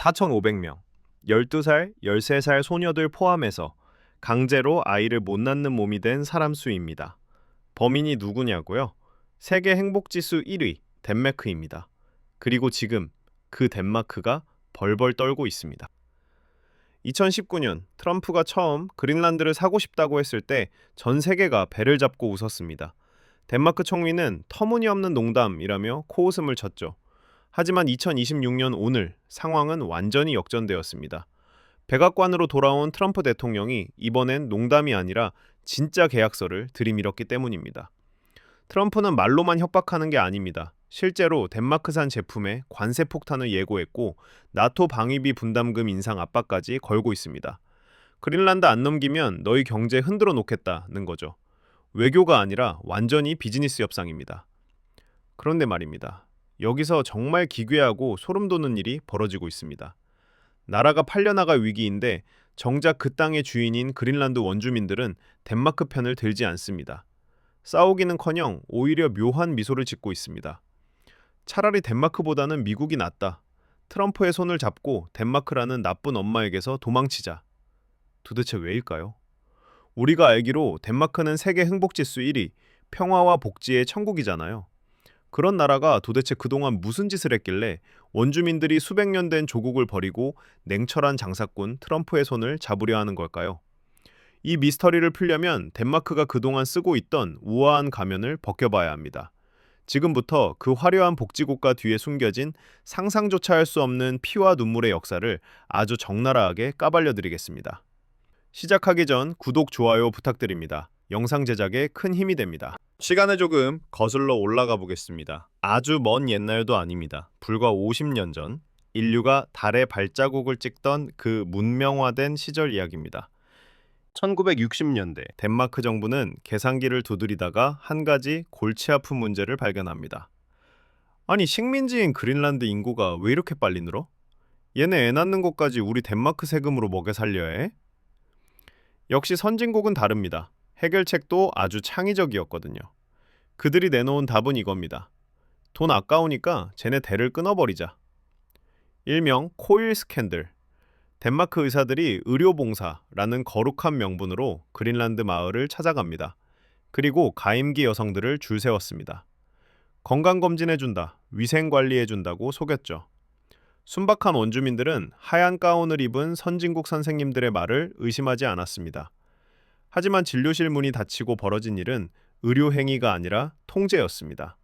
4,500명, 12살, 13살 소녀들 포함해서 강제로 아이를 못 낳는 몸이 된 사람 수입니다. 범인이 누구냐고요? 세계 행복지수 1위 덴마크입니다. 그리고 지금 그 덴마크가 벌벌 떨고 있습니다. 2019년 트럼프가 처음 그린란드를 사고 싶다고 했을 때 전 세계가 배를 잡고 웃었습니다. 덴마크 총리는 터무니없는 농담이라며 코웃음을 쳤죠. 하지만 2026년 오늘 상황은 완전히 역전되었습니다. 백악관으로 돌아온 트럼프 대통령이 이번엔 농담이 아니라 진짜 계약서를 들이밀었기 때문입니다. 트럼프는 말로만 협박하는 게 아닙니다. 실제로 덴마크산 제품에 관세 폭탄을 예고했고 나토 방위비 분담금 인상 압박까지 걸고 있습니다. 그린란드 안 넘기면 너희 경제 흔들어 놓겠다는 거죠. 외교가 아니라 완전히 비즈니스 협상입니다. 그런데 말입니다. 여기서 정말 기괴하고 소름 돋는 일이 벌어지고 있습니다. 나라가 팔려나갈 위기인데 정작 그 땅의 주인인 그린란드 원주민들은 덴마크 편을 들지 않습니다. 싸우기는커녕 오히려 묘한 미소를 짓고 있습니다. 차라리 덴마크보다는 미국이 낫다. 트럼프의 손을 잡고 덴마크라는 나쁜 엄마에게서 도망치자. 도대체 왜일까요? 우리가 알기로 덴마크는 세계 행복지수 1위, 평화와 복지의 천국이잖아요. 그런 나라가 도대체 그동안 무슨 짓을 했길래 원주민들이 수백 년 된 조국을 버리고 냉철한 장사꾼 트럼프의 손을 잡으려 하는 걸까요? 이 미스터리를 풀려면 덴마크가 그동안 쓰고 있던 우아한 가면을 벗겨봐야 합니다. 지금부터 그 화려한 복지국가 뒤에 숨겨진 상상조차 할 수 없는 피와 눈물의 역사를 아주 적나라하게 까발려드리겠습니다. 시작하기 전 구독, 좋아요 부탁드립니다. 영상 제작에 큰 힘이 됩니다. 시간을 조금 거슬러 올라가 보겠습니다. 아주 먼 옛날도 아닙니다. 불과 50년 전 인류가 달에 발자국을 찍던 그 문명화된 시절 이야기입니다. 1960년대 덴마크 정부는 계산기를 두드리다가 한 가지 골치 아픈 문제를 발견합니다. 아니, 식민지인 그린란드 인구가 왜 이렇게 빨리 늘어? 얘네 애 낳는 것까지 우리 덴마크 세금으로 먹여 살려야 해? 역시 선진국은 다릅니다. 해결책도 아주 창의적이었거든요. 그들이 내놓은 답은 이겁니다. 돈 아까우니까 쟤네 대를 끊어버리자. 일명 코일 스캔들. 덴마크 의사들이 의료봉사라는 거룩한 명분으로 그린란드 마을을 찾아갑니다. 그리고 가임기 여성들을 줄 세웠습니다. 건강검진해준다, 위생관리해준다고 속였죠. 순박한 원주민들은 하얀 가운을 입은 선진국 선생님들의 말을 의심하지 않았습니다. 하지만 진료실 문이 닫히고 벌어진 일은 의료행위가 아니라 통제였습니다.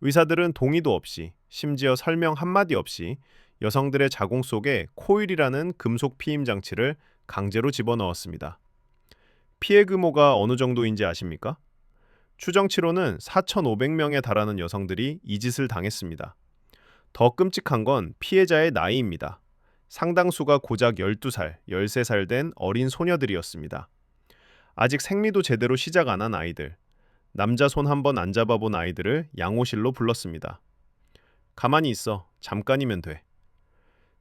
의사들은 동의도 없이, 심지어 설명 한마디 없이 여성들의 자궁 속에 코일이라는 금속 피임 장치를 강제로 집어넣었습니다. 피해 규모가 어느 정도인지 아십니까? 추정치로는 4,500명에 달하는 여성들이 이 짓을 당했습니다. 더 끔찍한 건 피해자의 나이입니다. 상당수가 고작 12살, 13살 된 어린 소녀들이었습니다. 아직 생리도 제대로 시작 안 한 아이들, 남자 손 한번 안 잡아본 아이들을 양호실로 불렀습니다. 가만히 있어, 잠깐이면 돼.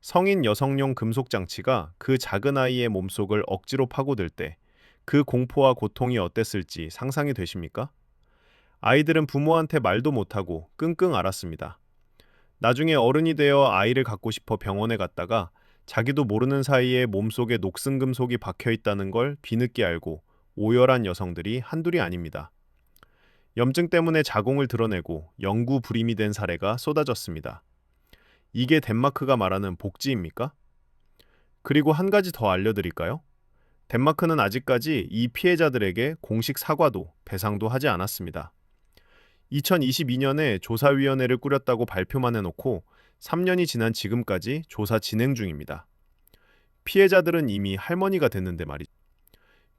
성인 여성용 금속 장치가 그 작은 아이의 몸속을 억지로 파고들 때 그 공포와 고통이 어땠을지 상상이 되십니까? 아이들은 부모한테 말도 못하고 끙끙 앓았습니다. 나중에 어른이 되어 아이를 갖고 싶어 병원에 갔다가 자기도 모르는 사이에 몸속에 녹슨 금속이 박혀 있다는 걸 뒤늦게 알고 오열한 여성들이 한둘이 아닙니다. 염증 때문에 자궁을 드러내고 영구불임이 된 사례가 쏟아졌습니다. 이게 덴마크가 말하는 복지입니까? 그리고 한 가지 더 알려드릴까요? 덴마크는 아직까지 이 피해자들에게 공식 사과도 배상도 하지 않았습니다. 2022년에 조사위원회를 꾸렸다고 발표만 해놓고 3년이 지난 지금까지 조사 진행 중입니다. 피해자들은 이미 할머니가 됐는데 말이죠.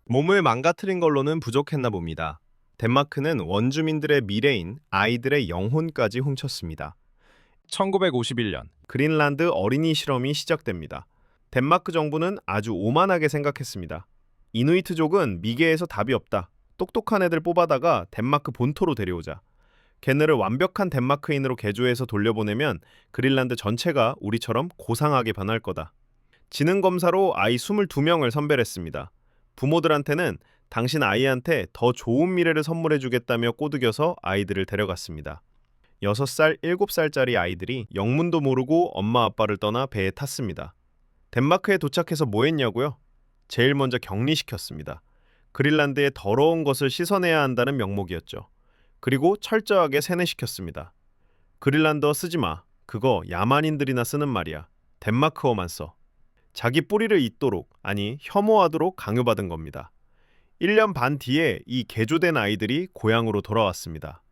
몸을 망가뜨린 걸로는 부족했나 봅니다. 덴마크는 원주민들의 미래인 아이들의 영혼까지 훔쳤습니다. 1951년 그린란드 어린이 실험이 시작됩니다. 덴마크 정부는 아주 오만하게 생각했습니다. 이누이트족은 미개에서 답이 없다. 똑똑한 애들 뽑아다가 덴마크 본토로 데려오자. 걔네를 완벽한 덴마크인으로 개조해서 돌려보내면 그린란드 전체가 우리처럼 고상하게 변할 거다. 지능검사로 아이 22명을 선별했습니다. 부모들한테는 당신 아이한테 더 좋은 미래를 선물해주겠다며 꼬드겨서 아이들을 데려갔습니다. 6살, 7살짜리 아이들이 영문도 모르고 엄마 아빠를 떠나 배에 탔습니다. 덴마크에 도착해서 뭐 했냐고요? 제일 먼저 격리시켰습니다. 그린란드의 더러운 것을 씻어내야 한다는 명목이었죠. 그리고 철저하게 세뇌시켰습니다. 그린란드어 쓰지 마. 그거 야만인들이나 쓰는 말이야. 덴마크어만 써. 자기 뿌리를 잇도록, 아니 혐오하도록 강요받은 겁니다. 1년 반 뒤에 이 개조된 아이들이 고향으로 돌아왔습니다.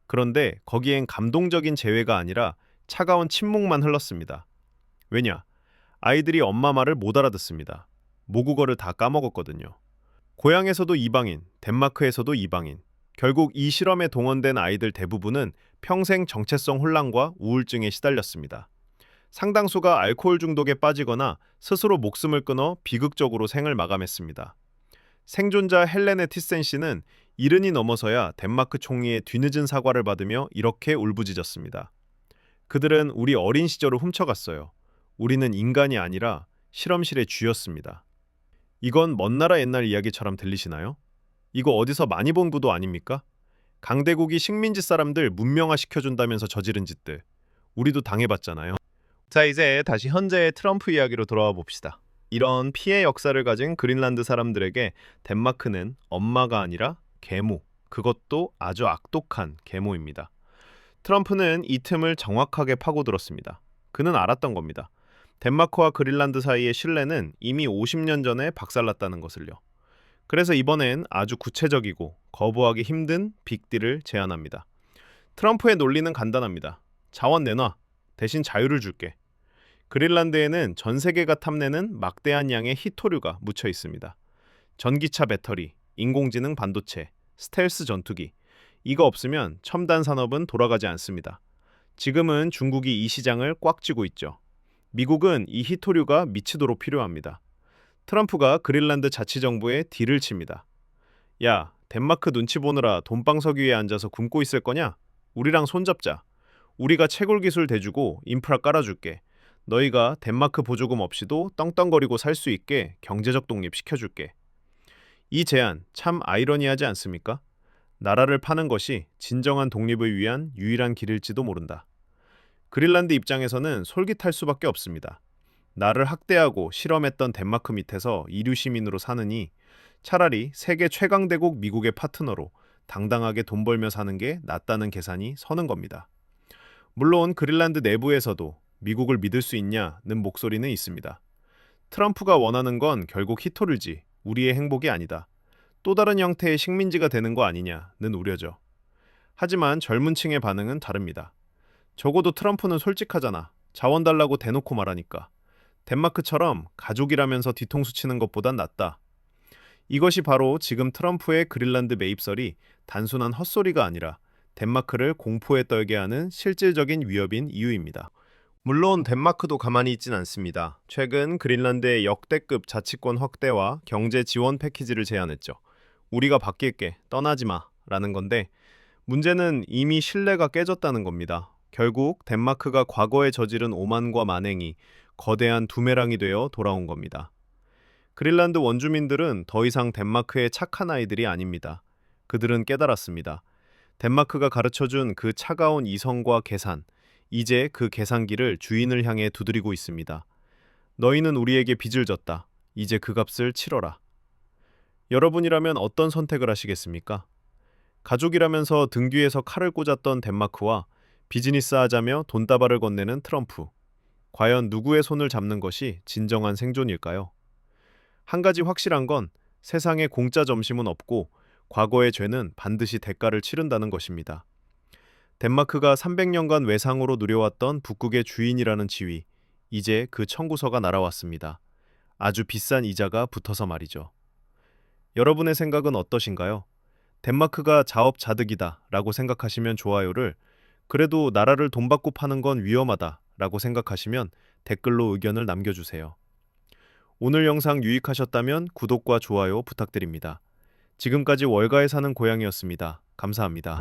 그런데 거기엔 감동적인 재회가 아니라 차가운 침묵만 흘렀습니다. 왜냐? 아이들이 엄마 말을 못 알아듣습니다. 모국어를 다 까먹었거든요. 고향에서도 이방인, 덴마크에서도 이방인. 결국 이 실험에 동원된 아이들 대부분은 평생 정체성 혼란과 우울증에 시달렸습니다. 상당수가 알코올 중독에 빠지거나 스스로 목숨을 끊어 비극적으로 생을 마감했습니다. 생존자 헬레네 티센 씨는 70이 넘어서야 덴마크 총리의 뒤늦은 사과를 받으며 이렇게 울부짖었습니다. 그들은 우리 어린 시절을 훔쳐갔어요. 우리는 인간이 아니라 실험실의 쥐였습니다. 이건 먼 나라 옛날 이야기처럼 들리시나요? 이거 어디서 많이 본 구도 아닙니까? 강대국이 식민지 사람들 문명화 시켜준다면서 저지른 짓들. 우리도 당해봤잖아요. 자, 이제 다시 현재의 트럼프 이야기로 돌아와 봅시다. 이런 피해 역사를 가진 그린란드 사람들에게 덴마크는 엄마가 아니라 계모, 그것도 아주 악독한 계모입니다. 트럼프는 이 틈을 정확하게 파고들었습니다. 그는 알았던 겁니다. 덴마크와 그린란드 사이의 신뢰는 이미 50년 전에 박살났다는 것을요. 그래서 이번엔 아주 구체적이고 거부하기 힘든 빅딜을 제안합니다. 트럼프의 논리는 간단합니다. 자원 내놔. 대신 자유를 줄게. 그린란드에는 전 세계가 탐내는 막대한 양의 희토류가 묻혀 있습니다. 전기차 배터리, 인공지능 반도체, 스텔스 전투기. 이거 없으면 첨단 산업은 돌아가지 않습니다. 지금은 중국이 이 시장을 꽉 쥐고 있죠. 미국은 이 희토류가 미치도록 필요합니다. 트럼프가 그린란드 자치정부에 딜을 칩니다. 야, 덴마크 눈치 보느라 돈방석 위에 앉아서 굶고 있을 거냐? 우리랑 손잡자. 우리가 채굴 기술 대주고 인프라 깔아줄게. 너희가 덴마크 보조금 없이도 떵떵거리고 살 수 있게 경제적 독립 시켜줄게. 이 제안 참 아이러니하지 않습니까? 나라를 파는 것이 진정한 독립을 위한 유일한 길일지도 모른다. 그린란드 입장에서는 솔깃할 수밖에 없습니다. 나를 학대하고 실험했던 덴마크 밑에서 이류 시민으로 사느니 차라리 세계 최강대국 미국의 파트너로 당당하게 돈 벌며 사는 게 낫다는 계산이 서는 겁니다. 물론 그린란드 내부에서도 미국을 믿을 수 있냐는 목소리는 있습니다. 트럼프가 원하는 건 결국 희토류지 우리의 행복이 아니다. 또 다른 형태의 식민지가 되는 거 아니냐는 우려죠. 하지만 젊은 층의 반응은 다릅니다. 적어도 트럼프는 솔직하잖아. 자원 달라고 대놓고 말하니까. 덴마크처럼 가족이라면서 뒤통수 치는 것보단 낫다. 이것이 바로 지금 트럼프의 그린란드 매입설이 단순한 헛소리가 아니라 덴마크를 공포에 떨게 하는 실질적인 위협인 이유입니다. 물론 덴마크도 가만히 있진 않습니다. 최근 그린란드의 역대급 자치권 확대와 경제 지원 패키지를 제안했죠. 우리가 바뀔게, 떠나지 마 라는 건데 문제는 이미 신뢰가 깨졌다는 겁니다. 결국 덴마크가 과거에 저지른 오만과 만행이 거대한 두메랑이 되어 돌아온 겁니다. 그린란드 원주민들은 더 이상 덴마크의 착한 아이들이 아닙니다. 그들은 깨달았습니다. 덴마크가 가르쳐준 그 차가운 이성과 계산, 이제 그 계산기를 주인을 향해 두드리고 있습니다. 너희는 우리에게 빚을 졌다. 이제 그 값을 치러라. 여러분이라면 어떤 선택을 하시겠습니까? 가족이라면서 등 뒤에서 칼을 꽂았던 덴마크와 비즈니스 하자며 돈다발을 건네는 트럼프. 과연 누구의 손을 잡는 것이 진정한 생존일까요? 한 가지 확실한 건 세상에 공짜 점심은 없고 과거의 죄는 반드시 대가를 치른다는 것입니다. 덴마크가 300년간 외상으로 누려왔던 북극의 주인이라는 지위, 이제 그 청구서가 날아왔습니다. 아주 비싼 이자가 붙어서 말이죠. 여러분의 생각은 어떠신가요? 덴마크가 자업자득이다 라고 생각하시면 좋아요를, 그래도 나라를 돈 받고 파는 건 위험하다 라고 생각하시면 댓글로 의견을 남겨주세요. 오늘 영상 유익하셨다면 구독과 좋아요 부탁드립니다. 지금까지 월가에 사는 고양이였습니다. 감사합니다.